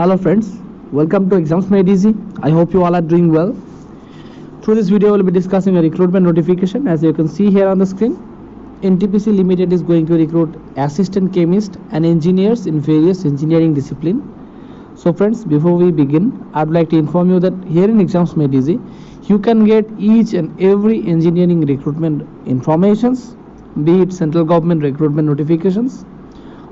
Hello friends, welcome to Exams Made Easy. I hope you all are doing well. Through this video, we'll be discussing a recruitment notification. As you can see here on the screen, NTPC Limited is going to recruit assistant chemists and engineers in various engineering disciplines. So friends, before we begin, I'd like to inform you that here in Exams Made Easy, you can get each and every engineering recruitment informations, be it central government recruitment notifications,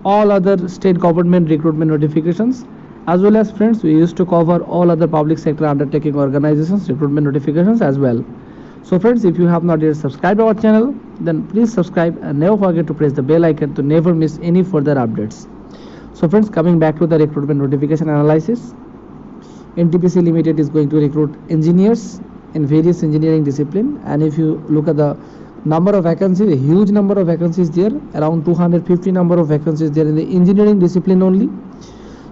all other state government recruitment notifications, as well as friends, we used to cover all other public sector undertaking organizations recruitment notifications as well. So friends, if you have not yet subscribed our channel, then please subscribe and never forget to press the bell icon to never miss any further updates. So friends, coming back to the recruitment notification analysis, NTPC Limited is going to recruit engineers in various engineering discipline, and if you look at the number of vacancies, a huge number of vacancies there, around 250 number of vacancies there in the engineering discipline only.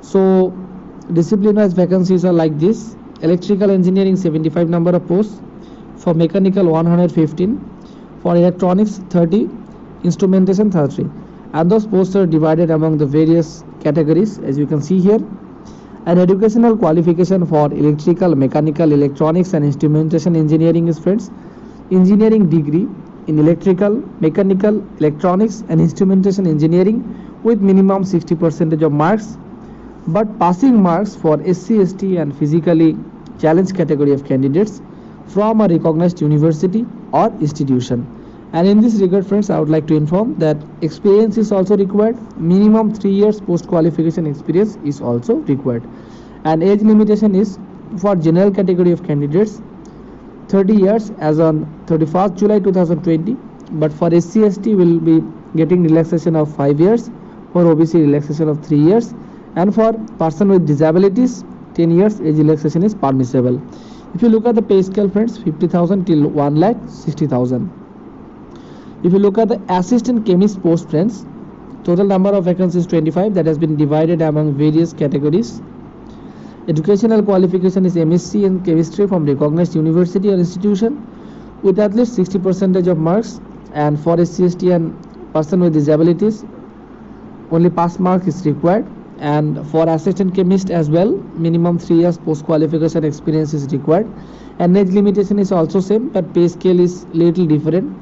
So discipline wise vacancies are like this: electrical engineering 75 number of posts, for mechanical 115, for electronics 30, instrumentation 30, and those posts are divided among the various categories as you can see here. An educational qualification for electrical, mechanical, electronics and instrumentation engineering is friends, engineering degree in electrical, mechanical, electronics and instrumentation engineering with minimum 60% of marks, but passing marks for SC, ST and physically challenged category of candidates from a recognized university or institution. And in this regard friends, I would like to inform that experience is also required. Minimum 3 years post qualification experience is also required, and age limitation is for general category of candidates 30 years as on 31st July 2020, but for SC, ST will be getting relaxation of 5 years, for OBC relaxation of 3 years, and for person with disabilities 10 years age relaxation is permissible. If you look at the pay scale friends, 50,000 till 1,60,000. If you look at the assistant chemist post friends, total number of vacancies 25, that has been divided among various categories. Educational qualification is MSc in chemistry from recognized university or institution with at least 60% of marks, and for SC, ST and person with disabilities only pass mark is required. And for assistant chemist as well, minimum 3 years post qualification experience is required, and age limitation is also same, but pay scale is little different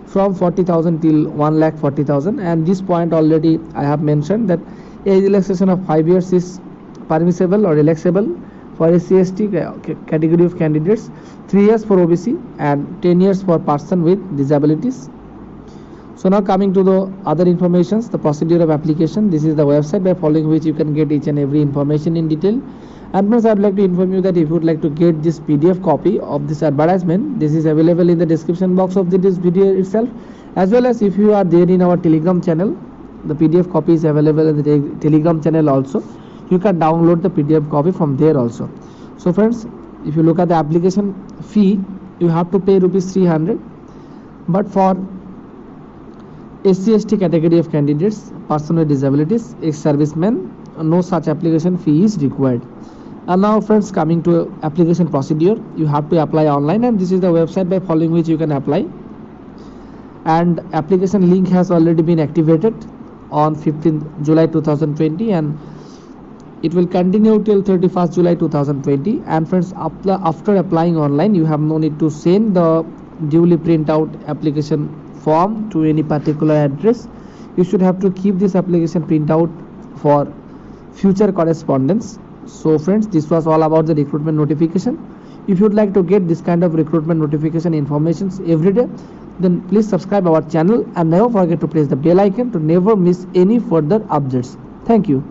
from 40,000 till 1,40,000. And this point already I have mentioned that age relaxation of 5 years is permissible or relaxable for SC, ST category of candidates, 3 years for OBC and 10 years for person with disabilities. So now coming to the other informations, the procedure of application. This is the website by following which you can get each and every information in detail. And friends, I would like to inform you that if you would like to get this PDF copy of this advertisement, this is available in the description box of this video itself, as well as if you are there in our Telegram channel, the PDF copy is available in the Telegram channel also. You can download the PDF copy from there also. So friends, if you look at the application fee, you have to pay rupees 300, but for SC, ST category of candidates, person with disabilities, ex-servicemen, no such application fee is required. And now friends, coming to application procedure, you have to apply online, and this is the website by following which you can apply. And application link has already been activated on 15th July 2020, and it will continue till 31st July 2020. And friends, after applying online, you have no need to send the duly print out application form to any particular address. You should have to keep this application printout for future correspondence. So friends, this was all about the recruitment notification. If you would like to get this kind of recruitment notification informations every day, then please subscribe our channel and never forget to press the bell icon to never miss any further updates. Thank you.